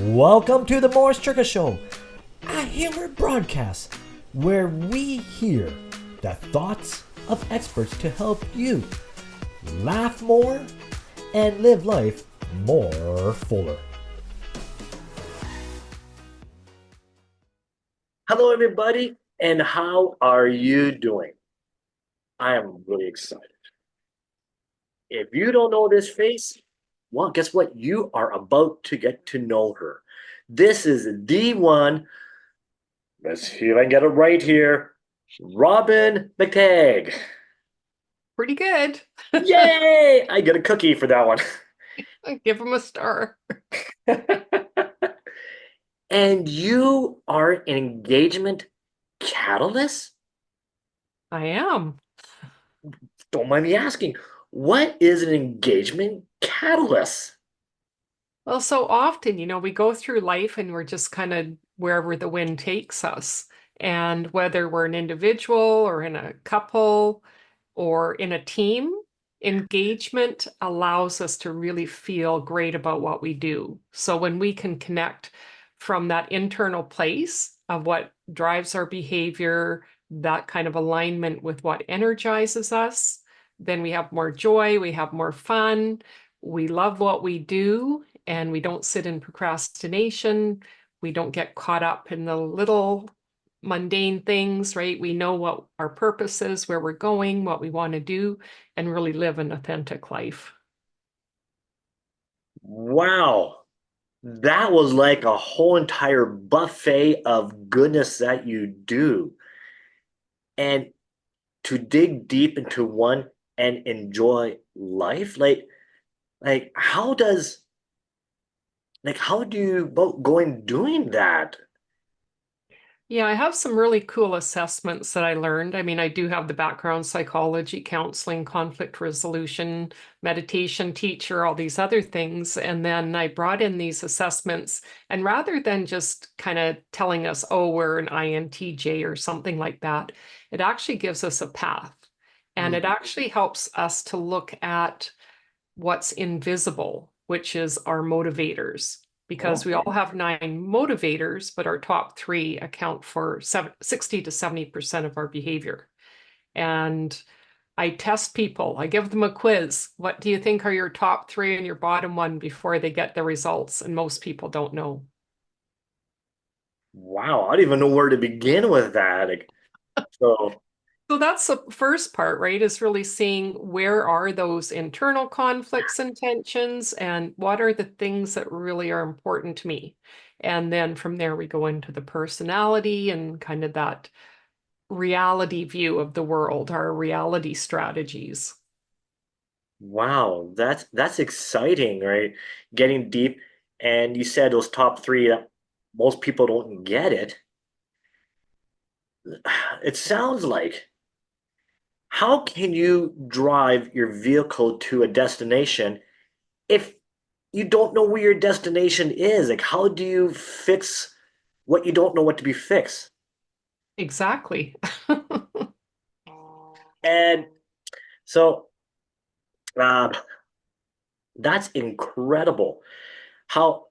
Welcome to the Morris Churka Show, a humor broadcast where we hear the thoughts of experts to help you laugh more and live life more fuller. Hello, everybody, and how are you doing? I am really excited. If you don't know this face, well, guess what? You are about to get to know her. This is the one. Let's see if I can get it right here. Robyn McTague. Pretty good. Yay! I get a cookie for that one. Give him a star. And you are an engagement catalyst? I am. Don't mind me asking, what is an engagement catalyst? Well, so often, we go through life and we're just kind of wherever the wind takes us. And whether we're an individual or in a couple or in a team, engagement allows us to really feel great about what we do. So when we can connect from that internal place of what drives our behavior, that kind of alignment with what energizes us, then we have more joy, we have more fun, we love what we do, and we don't sit in procrastination. We don't get caught up in the little mundane things, right? We know what our purpose is, where we're going, what we want to do, and really live an authentic life. Wow. That was like a whole entire buffet of goodness that you do. And to dig deep into one and enjoy life, like how do you both go in doing that? Yeah, I have some really cool assessments that I learned. I mean, I do have the background psychology, counseling, conflict resolution, meditation teacher, all these other things. And then I brought in these assessments. And rather than just kind of telling us, oh, we're an INTJ or something like that, it actually gives us a path. And it Mm. actually helps us to look at what's invisible, which is our motivators, because we Okay. all have nine motivators, but our top three account for 60 to 70% of our behavior. And I test people, I give them a quiz. What do you think are your top three and your bottom one before they get the results? And most people don't know. Wow, I don't even know where to begin with that. So, So that's the first part, right? Is really seeing where are those internal conflicts and tensions and what are the things that really are important to me. And then from there, we go into the personality and kind of that reality view of the world, our reality strategies. wow, that's exciting, right? Getting deep, and you said those top three that most people don't get it. It sounds like how can you drive your vehicle to a destination if you don't know where your destination is? Like, how do you fix what you don't know what to be fixed? Exactly. And so, uh, that's incredible. How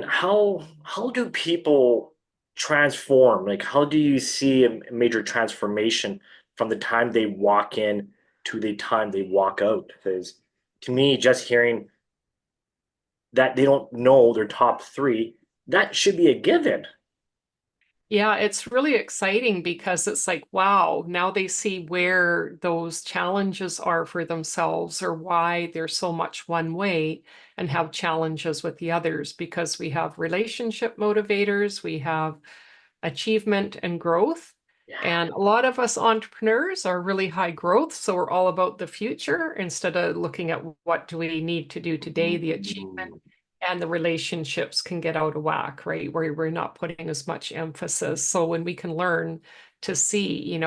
how do people transform? Like, how do you see a major transformation from the time they walk in to the time they walk out? Because to me, just hearing that they don't know their top three, that should be a given. Yeah, it's really exciting because it's like, wow, now they see where those challenges are for themselves or why they're so much one way and have challenges with the others because we have relationship motivators, we have achievement and growth. Yeah. And a lot of us entrepreneurs are really high growth, so we're all about the future instead of looking at what do we need to do today, the achievement and the relationships can get out of whack, right? Where we're not putting as much emphasis. So when we can learn to see,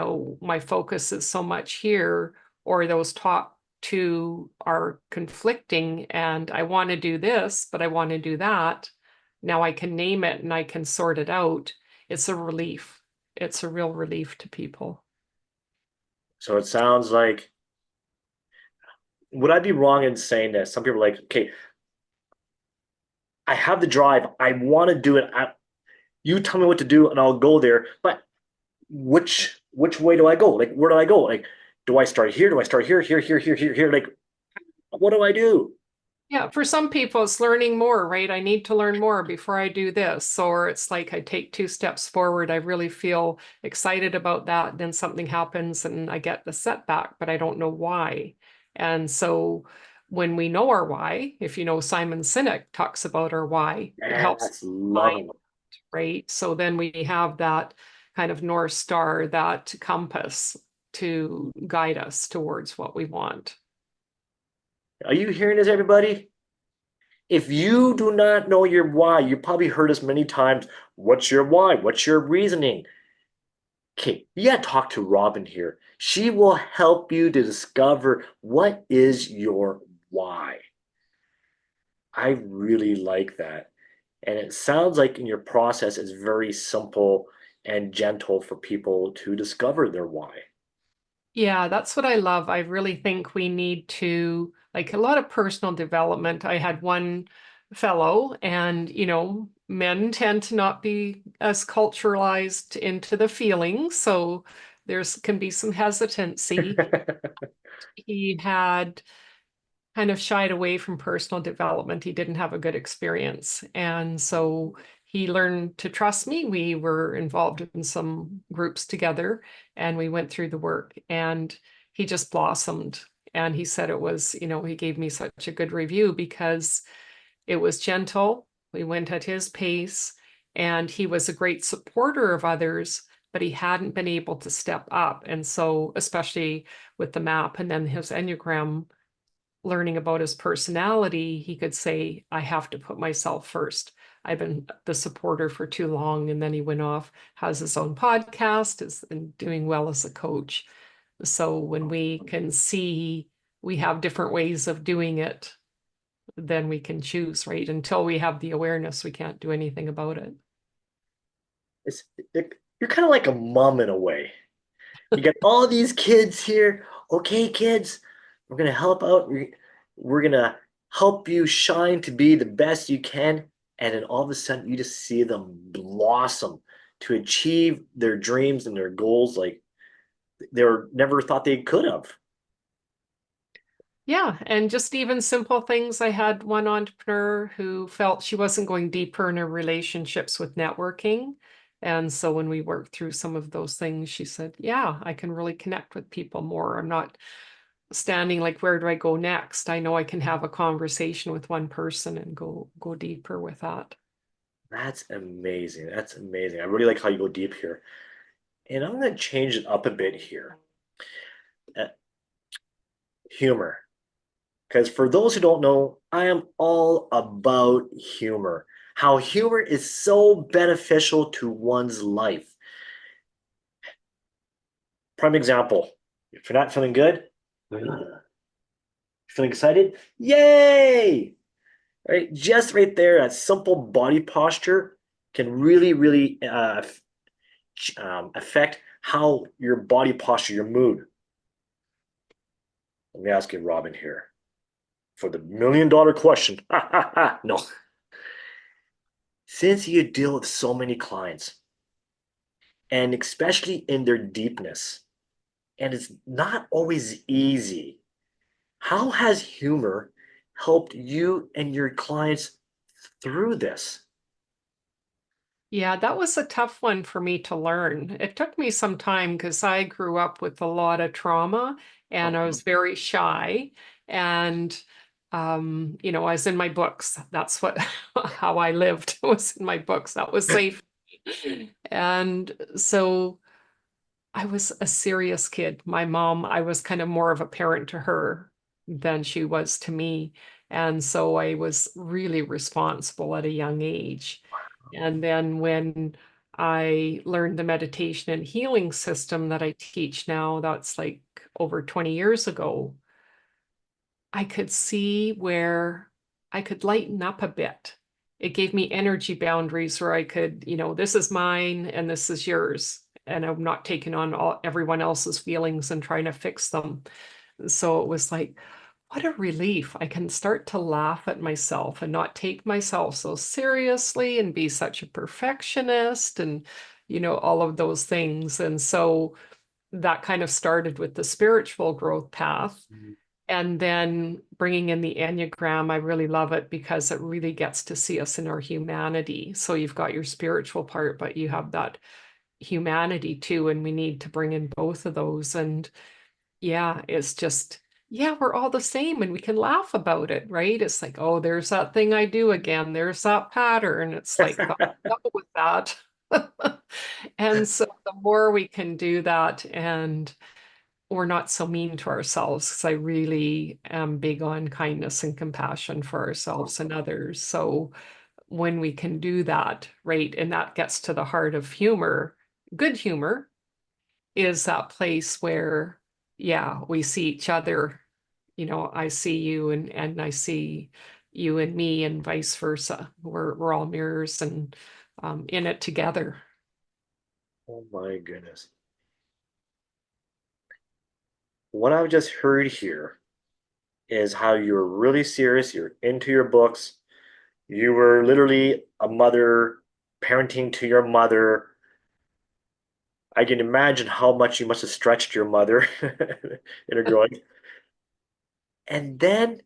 my focus is so much here, or those top two are conflicting, and I want to do this, but I want to do that. Now I can name it and I can sort it out. It's a relief. It's a real relief to people. So it sounds like, would I be wrong in saying that some people are like, okay, I have the drive. I want to do it. You tell me what to do, and I'll go there. But which way do I go? Like, where do I go? Like, do I start here? Do I start here? Here? Like, what do I do? Yeah, for some people, it's learning more, right? I need to learn more before I do this. Or it's like I take two steps forward. I really feel excited about that. Then something happens and I get the setback, but I don't know why. And so when we know our why, if you know Simon Sinek talks about our why, it helps Yes, love find, them. right? So then we have that kind of North Star, that compass to guide us towards what we want. Are you hearing this, everybody? If you do not know your why, you probably heard us many times. What's your why? What's your reasoning? Okay, you gotta talk to Robyn here. She will help you to discover what is your why. I really like that. And it sounds like in your process, it's very simple and gentle for people to discover their why. Yeah, that's what I love. I really think we need to, like a lot of personal development. I had one fellow, and men tend to not be as culturalized into the feelings, so there's can be some hesitancy. He had kind of shied away from personal development. He didn't have a good experience. And so he learned to trust me. We were involved in some groups together and we went through the work and he just blossomed. And he said it was, he gave me such a good review because it was gentle. We went at his pace and he was a great supporter of others, but he hadn't been able to step up. And so, especially with the map and then his Enneagram, learning about his personality, he could say, I have to put myself first. I've been the supporter for too long. And then he went off, has his own podcast, is doing well as a coach. So when we can see we have different ways of doing it, then we can choose, right? Until we have the awareness, we can't do anything about it. It's, you're kind of like a mom in a way. You got all these kids here. Okay, kids, we're gonna help out. We're gonna help you shine to be the best you can. And then all of a sudden, you just see them blossom to achieve their dreams and their goals like they were never thought they could have. Yeah, and just even simple things. I had one entrepreneur who felt she wasn't going deeper in her relationships with networking. And so when we worked through some of those things, she said, yeah, I can really connect with people more. I'm not standing like, where do I go next? I know I can have a conversation with one person and go deeper with that. That's amazing. That's amazing. I really like how you go deep here. And I'm going to change it up a bit here. Uh, humor. Because for those who don't know, I am all about humor. How humor is so beneficial to one's life. Prime example, if you're not feeling good, feeling excited, yay! Right? Just right there, that simple body posture can really affect how your body posture, your mood. Let me ask you, Robyn, here for the $1 million question. No. Since you deal with so many clients, and especially in their deepness, and it's not always easy, how has humor helped you and your clients through this? Yeah, that was a tough one for me to learn. It took me some time because I grew up with a lot of trauma and I Uh-huh. was very shy. And I was in my books. That's what how I lived was in my books. That was safe. And so I was a serious kid. My mom, I was kind of more of a parent to her than she was to me. And so I was really responsible at a young age. And then when I learned the meditation and healing system that I teach now, that's like over 20 years ago, I could see where I could lighten up a bit. It gave me energy boundaries where I could, this is mine and this is yours. And I'm not taking on everyone else's feelings and trying to fix them. So it was like, what a relief. I can start to laugh at myself and not take myself so seriously and be such a perfectionist and, all of those things. And so that kind of started with the spiritual growth path. And then bringing in the Enneagram, I really love it because it really gets to see us in our humanity. So you've got your spiritual part, but you have that humanity too. And we need to bring in both of those. And yeah, it's just, yeah, we're all the same and we can laugh about it, right? It's like, oh, there's that thing I do again. There's that pattern. It's like, oh, deal with that. And so the more we can do that and we're not so mean to ourselves, because I really am big on kindness and compassion for ourselves and others. So when we can do that, right, and that gets to the heart of humor, good humor is that place where, yeah, we see each other. I see you and I see you and me and vice versa. We're all mirrors and in it together. Oh my goodness. What I've just heard here is how you're really serious, you're into your books, you were literally a mother, parenting to your mother. I can imagine how much you must have stretched your mother in her growing. And then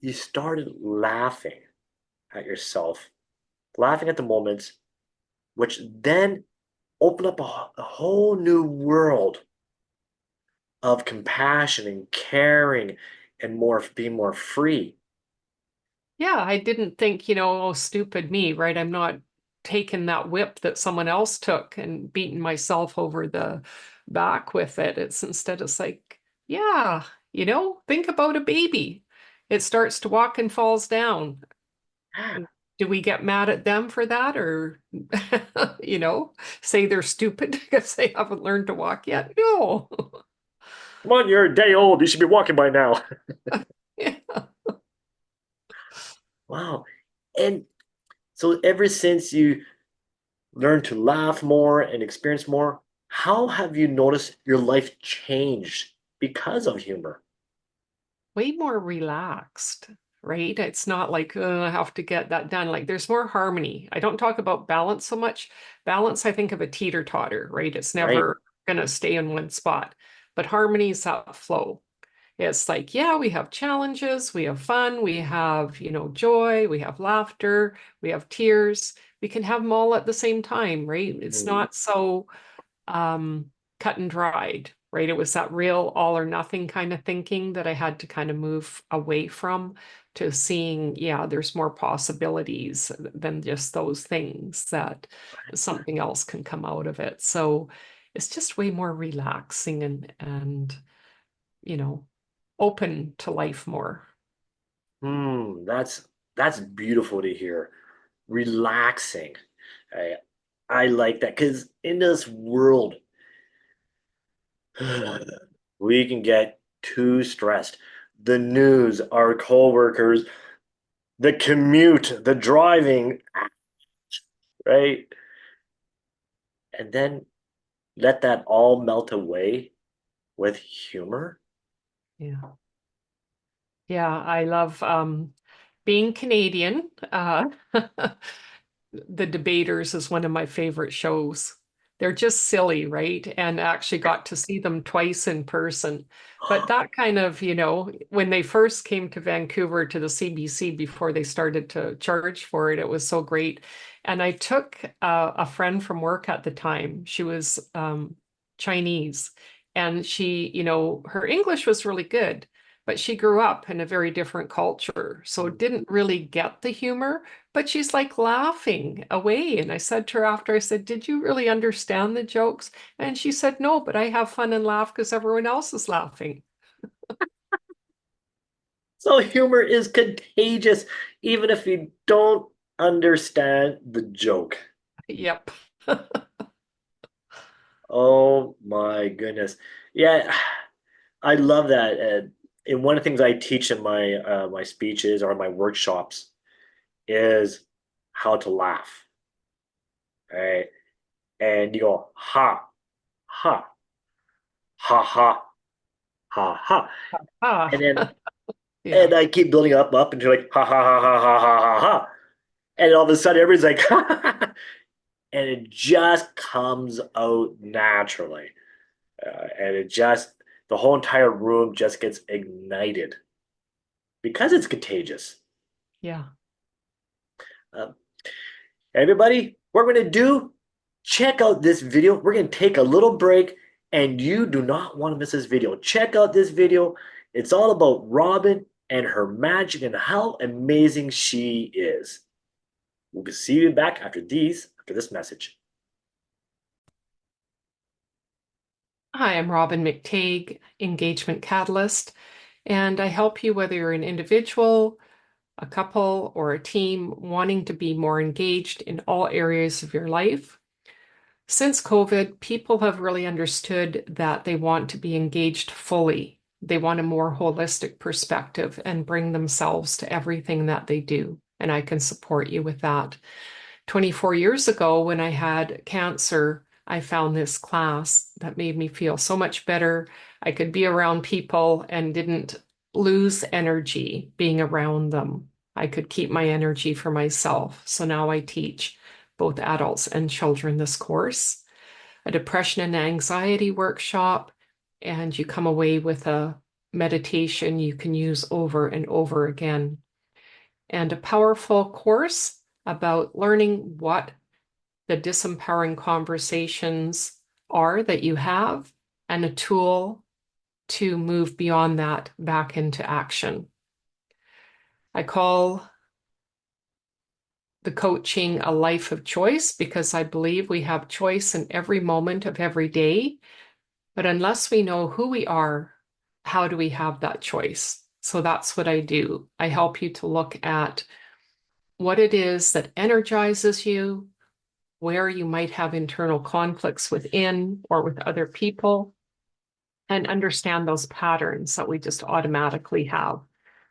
you started laughing at yourself, laughing at the moments, which then opened up a whole new world of compassion and caring and more being more free. Yeah, I didn't think, oh, stupid me, right? I'm not taking that whip that someone else took and beating myself over the back with it. It's like, yeah, think about a baby. It starts to walk and falls down. Yeah. Do we get mad at them for that or, say they're stupid because they haven't learned to walk yet? No. Come on, you're a day old. You should be walking by now. Yeah. Wow. And so ever since you learned to laugh more and experience more, how have you noticed your life changed because of humor? Way more relaxed, right? It's not like, I have to get that done. Like there's more harmony. I don't talk about balance so much. Balance, I think of a teeter-totter, right? It's Right? never going to stay in one spot. But harmony is that flow. It's like, yeah, we have challenges, we have fun, we have, joy, we have laughter, we have tears. We can have them all at the same time, right? It's Mm, not so um, cut and dried, right? It was that real all or nothing kind of thinking that I had to kind of move away from to seeing, yeah, there's more possibilities than just those things, that something else can come out of it. So it's just way more relaxing and you know, open to life more. that's beautiful to hear. Relaxing. I I like that because in this world, we can get too stressed. The news, our coworkers, the commute, the driving, right? And then let that all melt away with humor. Yeah. Yeah, I love being Canadian. The Debaters is one of my favorite shows. They're just silly, right? And actually got to see them twice in person. But that kind of, when they first came to Vancouver to the CBC before they started to charge for it, it was so great. And I took a friend from work at the time. She was Chinese, and she, her English was really good, but she grew up in a very different culture, so didn't really get the humor, but she's like laughing away. And I said to her after, I said, did you really understand the jokes? And she said, no, but I have fun and laugh because everyone else is laughing. So humor is contagious, even if you don't understand the joke. Yep. Oh my goodness. Yeah, I love that. And one of the things I teach in my speeches or my workshops is how to laugh. Right? And you go ha ha ha ha ha ha. Ah, And then yeah, and I keep building up until like ha ha ha ha ha ha ha ha. And all of a sudden everybody's like ha ha ha. And it just comes out naturally. And it just the whole entire room just gets ignited because it's contagious. yeah. Um, Everybody, what we're going to do, check out this video. We're going to take a little break, and you do not want to miss this video. Check out this video. It's all about Robyn and her magic and how amazing she is. We'll see you back after this message. Hi, I'm Robyn McTague, Engagement Catalyst, and I help you whether you're an individual, a couple, or a team wanting to be more engaged in all areas of your life. Since COVID, people have really understood that they want to be engaged fully. They want a more holistic perspective and bring themselves to everything that they do. And I can support you with that. 24 years ago, when I had cancer, I found this class that made me feel so much better. I could be around people and didn't lose energy being around them. I could keep my energy for myself. So now I teach both adults and children this course, a depression and anxiety workshop, and you come away with a meditation you can use over and over again, and a powerful course about learning what the disempowering conversations are that you have, and a tool to move beyond that back into action. I call the coaching a life of choice because I believe we have choice in every moment of every day. But unless we know who we are, how do we have that choice? So that's what I do. I help you to look at what it is that energizes you, where you might have internal conflicts within or with other people, and understand those patterns that we just automatically have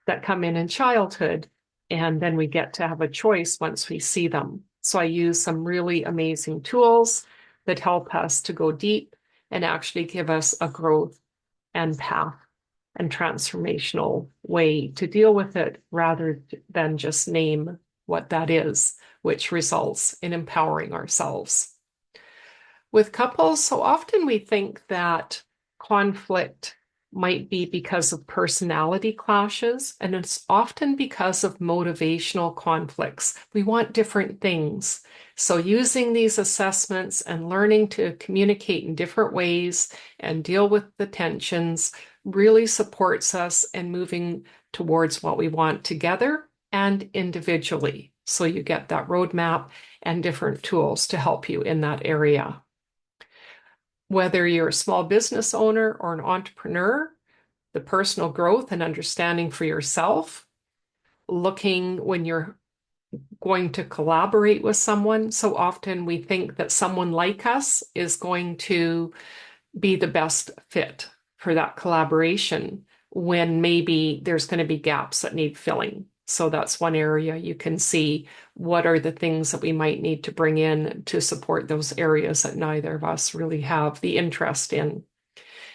that come in childhood. And then we get to have a choice once we see them. So I use some really amazing tools that help us to go deep and actually give us a growth and path and transformational way to deal with it rather than just name what that is, which results in empowering ourselves. With couples, so often we think that conflict might be because of personality clashes, and it's often because of motivational conflicts. We want different things. So, using these assessments and learning to communicate in different ways and deal with the tensions really supports us in moving towards what we want together and individually. So, you get that roadmap and different tools to help you in that area. Whether you're a small business owner or an entrepreneur, the personal growth and understanding for yourself, looking when you're going to collaborate with someone. So often we think that someone like us is going to be the best fit for that collaboration when maybe there's going to be gaps that need filling. So that's one area you can see what are the things that we might need to bring in to support those areas that neither of us really have the interest in.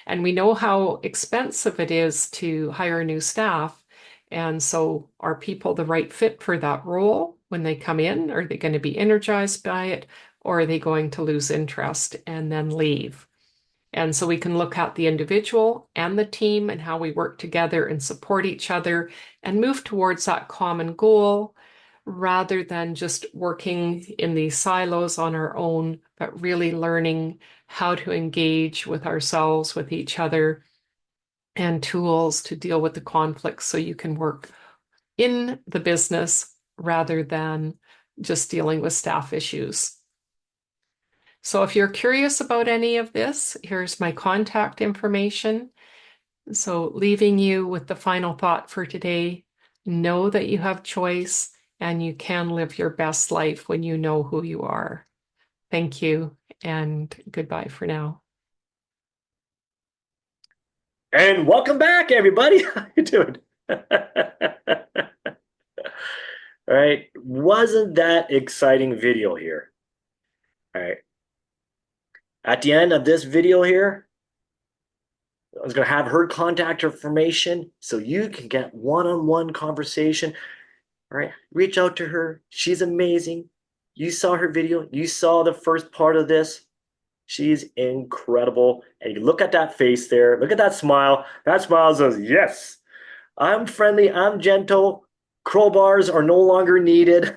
And we know how expensive it is to hire new staff. And so are people the right fit for that role when they come in? Are they going to be energized by it? Or are they going to lose interest and then leave? And so we can look at the individual and the team and how we work together and support each other and move towards that common goal rather than just working in these silos on our own, but really learning how to engage with ourselves, with each other, and tools to deal with the conflicts so you can work in the business rather than just dealing with staff issues. So if you're curious about any of this, here's my contact information. So leaving you with the final thought for today, know that you have choice and you can live your best life when you know who you are. Thank you and goodbye for now. And welcome back, everybody. How you doing? All right. Wasn't that exciting video here? All right. At the end of this video here, I was going to have her contact information so you can get one-on-one conversation. All right, reach out to her. She's amazing. You saw her video. You saw the first part of this. She's incredible. And you look at that face there. Look at that smile. That smile says, yes, I'm friendly. I'm gentle. Crowbars are no longer needed.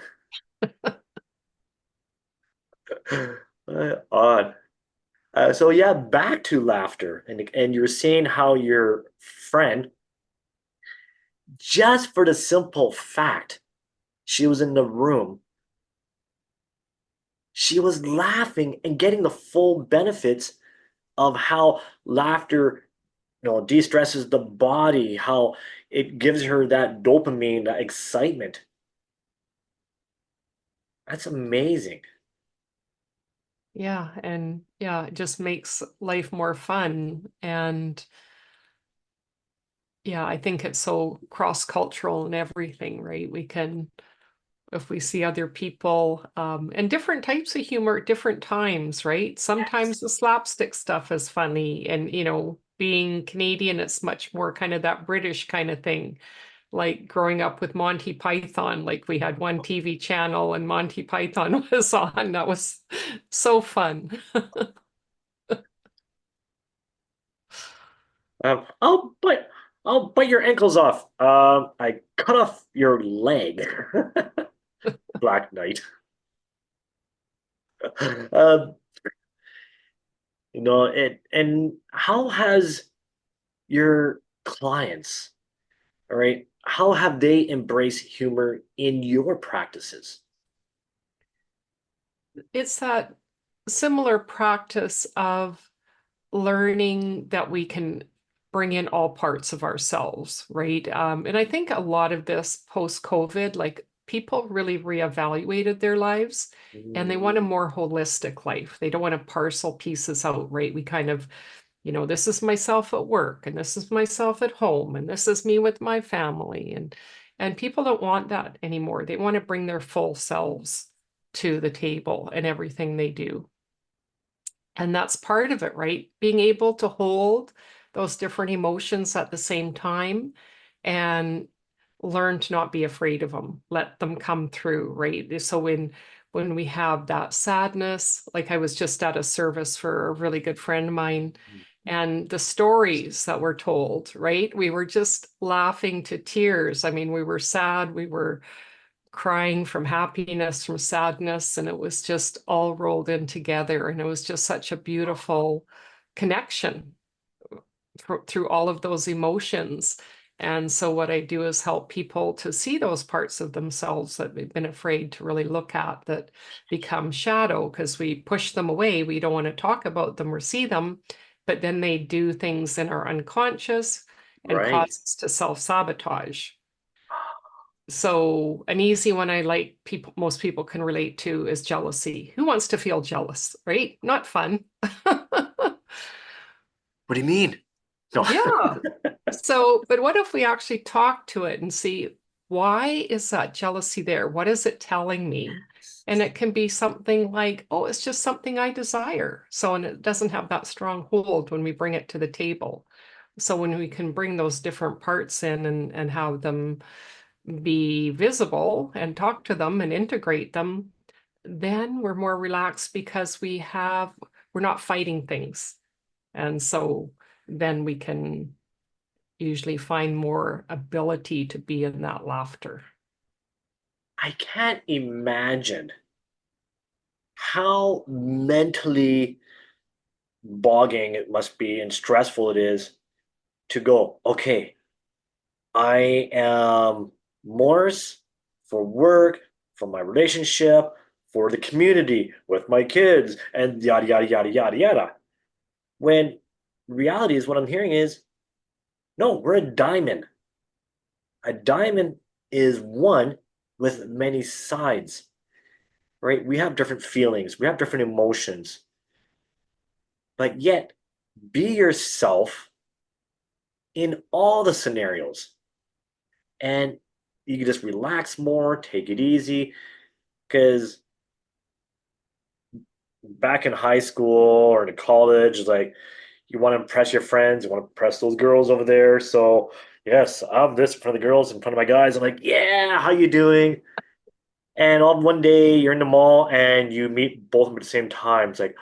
Odd. So yeah, back to laughter, and you're seeing how your friend, just for the simple fact she was in the room, she was laughing and getting the full benefits of how laughter, de-stresses the body, how it gives her that dopamine, that excitement. That's amazing. Yeah, and yeah, it just makes life more fun. And yeah, I think it's so cross-cultural and everything, right? We can, if we see other people, and different types of humor at different times, right? Sometimes the slapstick stuff is funny, and being Canadian, it's much more kind of that British kind of thing. Like growing up with Monty Python, like we had one TV channel and Monty Python was on. That was so fun. I'll bite your ankles off. I cut off your leg. Black Knight. Uh, and how has your clients, all right, how have they embraced humor in your practices? It's that similar practice of learning that we can bring in all parts of ourselves, right? And I think a lot of this post-COVID, like people really reevaluated their lives and they want a Mm, more holistic life. They don't want to parcel pieces out, right? We kind of, this is myself at work and this is myself at home and this is me with my family. And people don't want that anymore. They want to bring their full selves to the table and everything they do. And that's part of it, right? Being able to hold those different emotions at the same time and learn to not be afraid of them, let them come through, right? So when we have that sadness, like I was just at a service for a really good friend of mine, and the stories that were told, right? We were just laughing to tears. I mean, we were sad, we were crying from happiness, from sadness, and it was just all rolled in together. And it was just such a beautiful connection through all of those emotions. And so what I do is help people to see those parts of themselves that they've been afraid to really look at, that become shadow because we push them away. We don't want to talk about them or see them, but then they do things in our unconscious and right. cause us to self-sabotage. So an easy one I like most people can relate to is jealousy. Who wants to feel jealous, right? Not fun. What do you mean? No. Yeah. So, but what if we actually talk to it and see, why is that jealousy there? What is it telling me? And it can be something like, oh, it's just something I desire. So, and it doesn't have that strong hold when we bring it to the table. So when we can bring those different parts in and have them be visible and talk to them and integrate them, then we're more relaxed because we're not fighting things. And so then we can usually find more ability to be in that laughter. I can't imagine how mentally bogging it must be and stressful it is to go, okay, I am Morris for work, for my relationship, for the community, with my kids, and yada, yada, yada, yada, yada. When reality is what I'm hearing is, no, we're a diamond. A diamond is one with many sides, right? We have different feelings, we have different emotions, but yet be yourself in all the scenarios. And you can just relax more, take it easy. Because back in high school or in college, like you want to impress your friends, you want to impress those girls over there. So yes, I'm this in front of the girls, in front of my guys. I'm like, yeah, how you doing? And on one day you're in the mall and you meet both of them at the same time. It's like,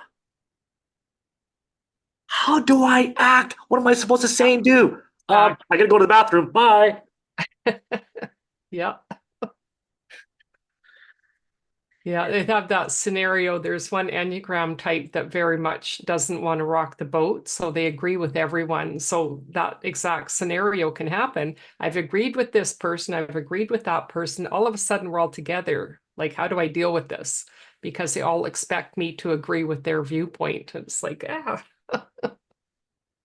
how do I act? What am I supposed to say and do? I gotta go to the bathroom. Bye. Yeah. Yeah, they have that scenario. There's one Enneagram type that very much doesn't want to rock the boat, so they agree with everyone. So that exact scenario can happen. I've agreed with this person, I've agreed with that person. All of a sudden, we're all together. Like, how do I deal with this? Because they all expect me to agree with their viewpoint. It's like, ah,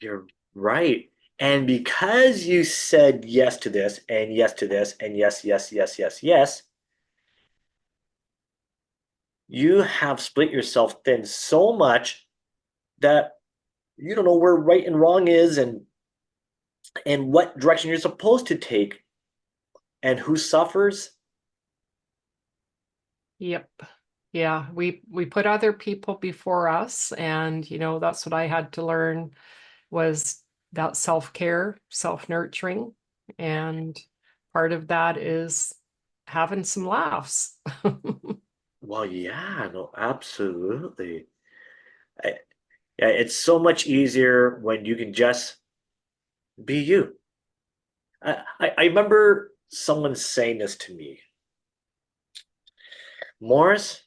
You're right. And because you said yes to this and yes to this and yes, yes, yes, yes, yes, you have split yourself thin so much that you don't know where right and wrong is and what direction you're supposed to take and who suffers. yep. Yeah, we put other people before us, and that's what I had to learn was that self-care, self-nurturing, and part of that is having some laughs. Well, yeah, no, absolutely. I, yeah, it's so much easier when you can just be you. I remember someone saying this to me, Morris,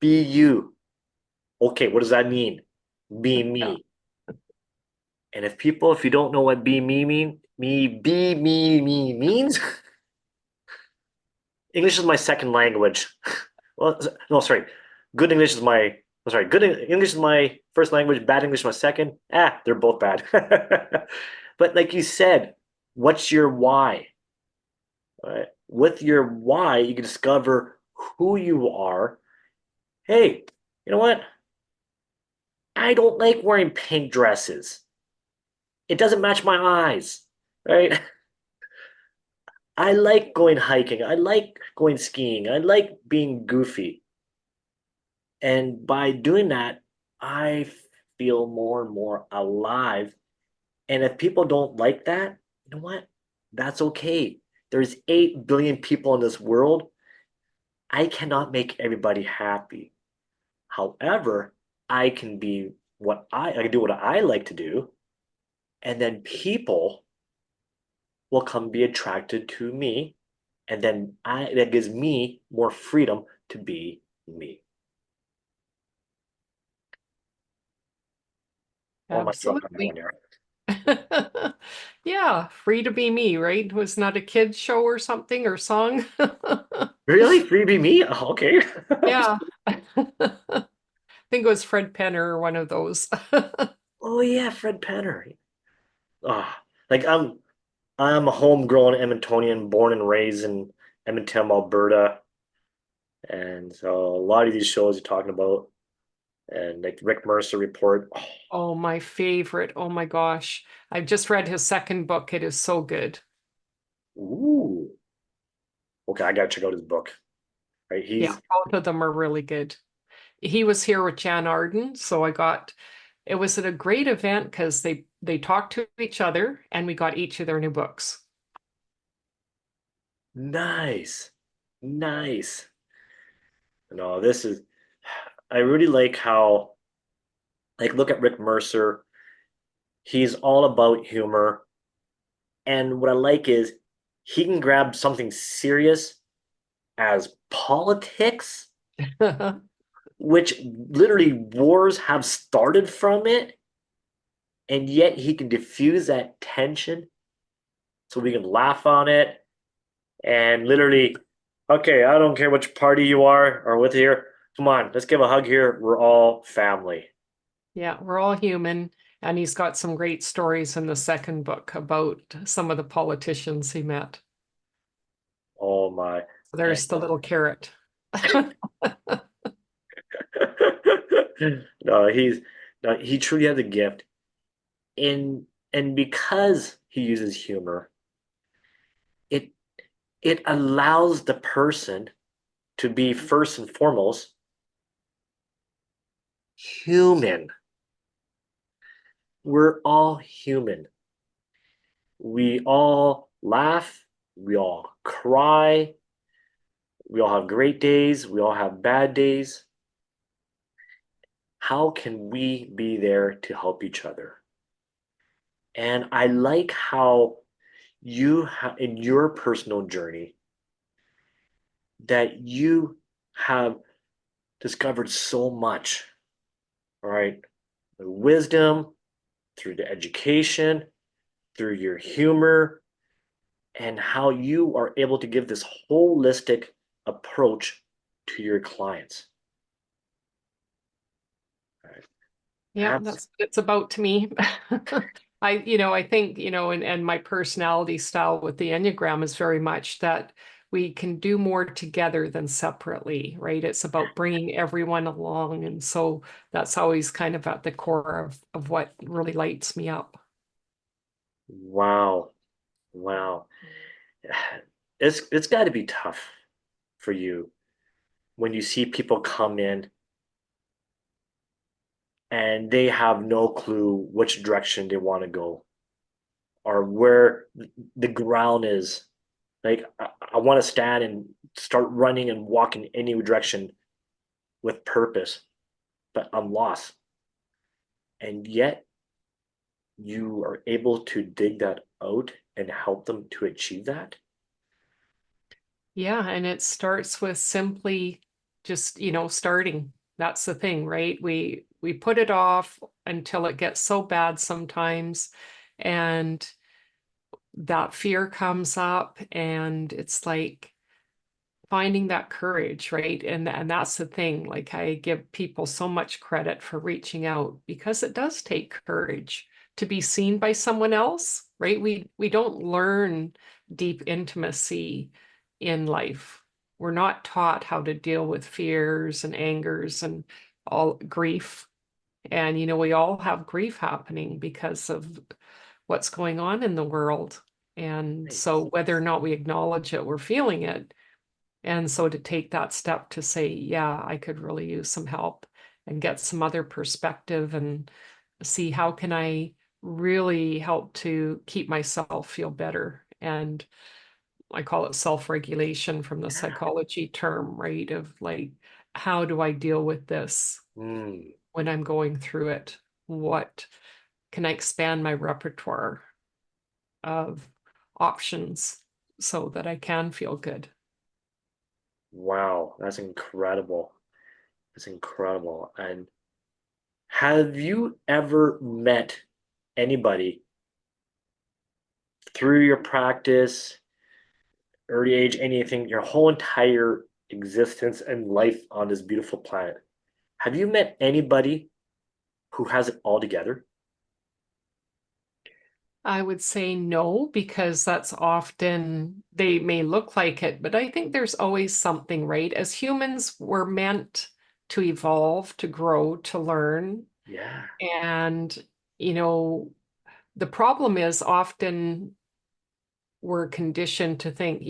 be you. Okay, what does that mean? Be Yeah. me. And if you don't know what be me means, English is my second language. Well, no, sorry. Good English is my, sorry, good English is my first language, bad English is my second. They're both bad. But like you said, what's your why? Right? With your why, you can discover who you are. Hey, you know what? I don't like wearing pink dresses. It doesn't match my eyes, right? I like going hiking. I like going skiing. I like being goofy. And by doing that, I feel more and more alive. And if people don't like that, you know what? That's okay. There's 8 billion people in this world. I cannot make everybody happy. However, I can be I can do what I like to do, and then people will come be attracted to me, and then I that gives me more freedom to be me. Or am I drunk on that one Absolutely. here? Yeah, free to be me, right? Was not a kid's show or something or song. Really? Freebie me? Oh, okay. Yeah. I think it was Fred Penner or one of those. Oh yeah, Fred Penner. Ah, like I'm a homegrown Edmontonian, born and raised in Edmonton, Alberta, and so a lot of these shows you're talking about, and like Rick Mercer report. Oh, Oh, my favorite. Oh my gosh. I've just read his second book. It is so good. ooh, okay, I gotta check out his book. Right, Yeah, both of them are really good. He was here with Jan Arden, so it was at a great event because they talked to each other and we got each of their new books. nice, nice. No, this is. I really like how like look at Rick Mercer. He's all about humor, and what I like is he can grab something serious as politics, which literally wars have started from it, and yet he can diffuse that tension so we can laugh on it and literally, okay, I don't care which party you are or with here. Come on, let's give a hug here. We're all family. Yeah, we're all human. And he's got some great stories in the second book about some of the politicians he met. Oh my. So there's the little carrot. No, he's no, he truly has a gift. In and because he uses humor, it it allows the person to be first and foremost human. we're all human. We all laugh, we all cry, we all have great days, we all have bad days. How can we be there to help each other? And I like how in your personal journey, that you have discovered so much, all right? The wisdom, through the education, through your humor, and how you are able to give this holistic approach to your clients. All right. Yeah, Abs- that's what it's about to me. I think, and my personality style with the Enneagram is very much that we can do more together than separately, right? It's about bringing everyone along. And so that's always kind of at the core of what really lights me up. wow. Wow. It's got to be tough for you when you see people come in and they have no clue which direction they want to go or where the ground is. Like I want to stand and start running and walk in any direction with purpose, but I'm lost. And yet you are able to dig that out and help them to achieve that. Yeah, and it starts with simply just, starting. That's the thing, right? We put it off until it gets so bad sometimes, and that fear comes up, and it's like finding that courage, right? And that's the thing. Like, I give people so much credit for reaching out because it does take courage to be seen by someone else, right? We don't learn deep intimacy in life. We're not taught how to deal with fears and angers and all grief. And we all have grief happening because of what's going on in the world. And Right. so whether or not we acknowledge it, we're feeling it. And so to take that step to say, yeah, I could really use some help and get some other perspective and see how can I really help to keep myself feel better. And I call it self-regulation from the Yeah. psychology term, right? Of like, how do I deal with this Mm, when I'm going through it? What can I expand my repertoire of options so that I can feel good? wow, that's incredible. That's incredible. And have you ever met anybody through your practice, early age, anything, your whole entire existence and life on this beautiful planet? Have you met anybody who has it all together? I would say no, because that's often, they may look like it, but I think there's always something, right? As humans, we're meant to evolve, to grow, to learn. Yeah, And, you know, the problem is often we're conditioned to think,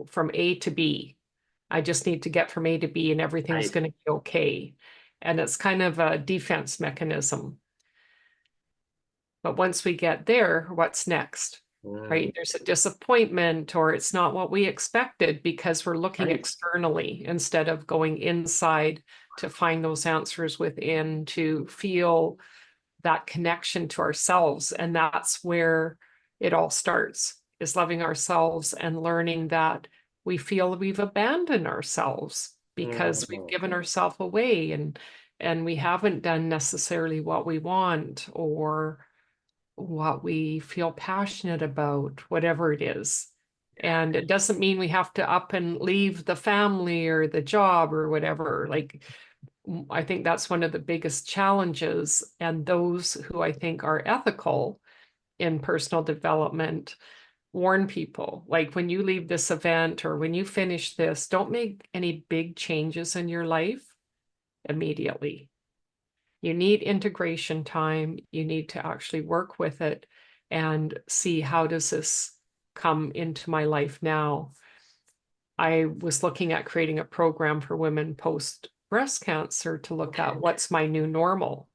from A to B. I just need to get from A to B and everything's right. going to be okay. And it's kind of a defense mechanism. But once we get there, what's next? Mm, Right? There's a disappointment, or it's not what we expected because we're looking right. externally instead of going inside to find those answers within, to feel that connection to ourselves. And that's where it all starts, is loving ourselves and learning that we feel we've abandoned ourselves because we've Mhm. given ourselves away, and we haven't done necessarily what we want or what we feel passionate about, whatever it is. And it doesn't mean we have to up and leave the family or the job or whatever. Like, I think that's one of the biggest challenges. And those who I think are ethical in personal development warn people, like, when you leave this event or when you finish this, don't make any big changes in your life immediately. You need integration time. You need to actually work with it and see, how does this come into my life now? I was looking at creating a program for women post breast cancer to look Okay. at what's my new normal,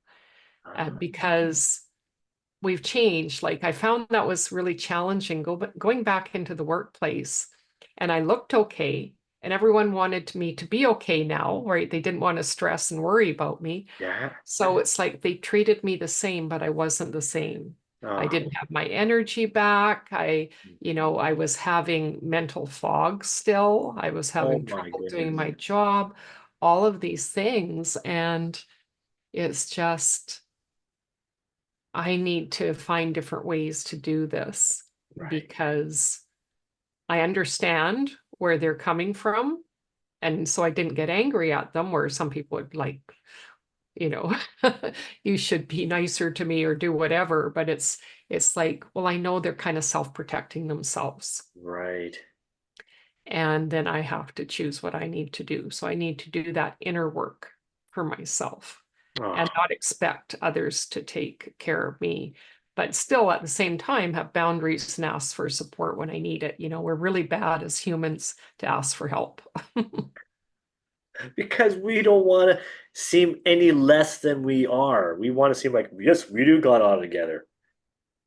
Uh, because we've changed. Like I found that was really challenging going back into the workplace, and I looked okay, and everyone wanted me to be okay now, right? They didn't want to stress and worry about me. Yeah. So it's like they treated me the same, but I wasn't the same. I Oh, didn't have my energy back. I was having mental fog still. I was oh having my trouble doing goodness. my job, all of these things. And it's just, I need to find different ways to do this Right. because I understand where they're coming from. And so I didn't get angry at them, where some people would like, you know, you should be nicer to me or do whatever. But it's like, well, I know they're kind of self-protecting themselves. Right. And then I have to choose what I need to do. So I need to do that inner work for myself Oh, and not expect others to take care of me, but still at the same time have boundaries and ask for support when I need it. We're really bad as humans to ask for help. because we don't want to seem any less than we are. We want to seem like, yes, we do got it all together.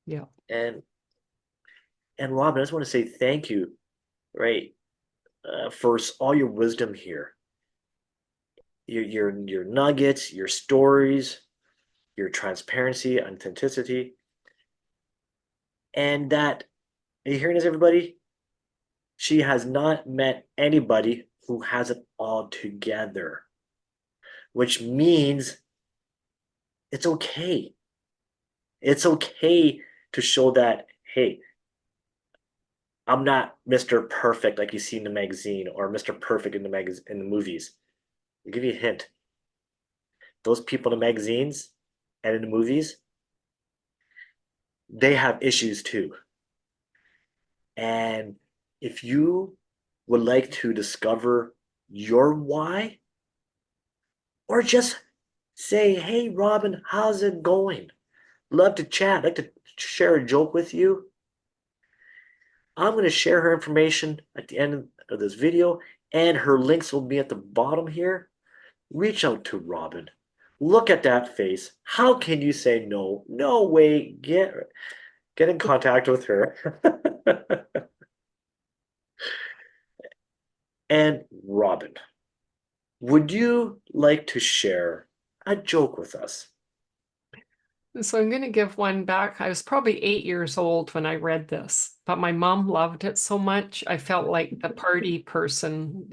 Yeah. And Robyn, I just want to say thank you, right, for all your wisdom here, your nuggets, your stories, your transparency, authenticity, and that, are you hearing this, everybody? She has not met anybody who has it all together, which means it's okay. It's okay to show that, hey, I'm not Mr. Perfect like you see in the magazine or Mr. Perfect in the movies. I'll give you a hint. Those people in the magazines and in the movies, they have issues too. And if you would like to discover your why, or just say, hey, Robyn, how's it going? Love to chat, like to share a joke with you. I'm going to share her information at the end of this video, and her links will be at the bottom here. Reach out to Robyn. Look at that face. How can you say no? No way. Get in contact with her. And Robyn, would you like to share a joke with us? So I'm going to give one back. I was probably 8 years old when I read this, but my mom loved it so much. I felt like the party person,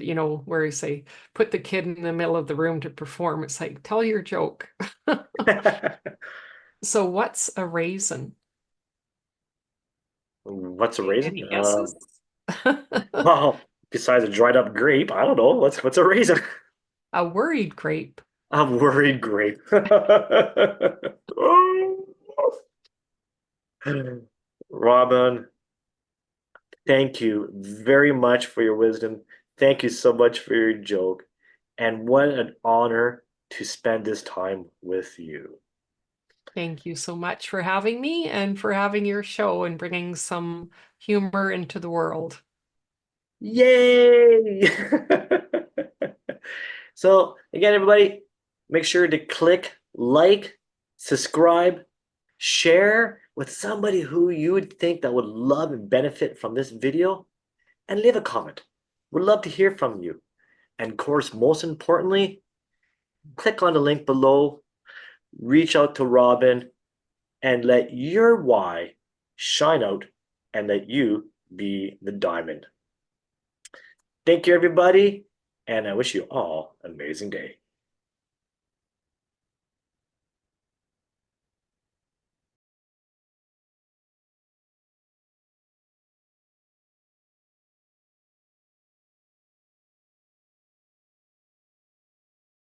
where you say, put the kid in the middle of the room to perform. It's like, tell your joke. So what's a raisin? What's a raisin? Any guesses? Well, besides a dried up grape, I don't know. What's a raisin? A worried grape. I'm worried grape. Robyn, thank you very much for your wisdom. Thank you so much for your joke. And what an honor to spend this time with you. Thank you so much for having me and for having your show and bringing some humor into the world. Yay! So, again, everybody, make sure to click like, subscribe, share with somebody who you would think that would love and benefit from this video, and leave a comment. We'd love to hear from you. And of course, most importantly, click on the link below, reach out to Robyn, and let your why shine out and let you be the diamond. Thank you, everybody, and I wish you all an amazing day.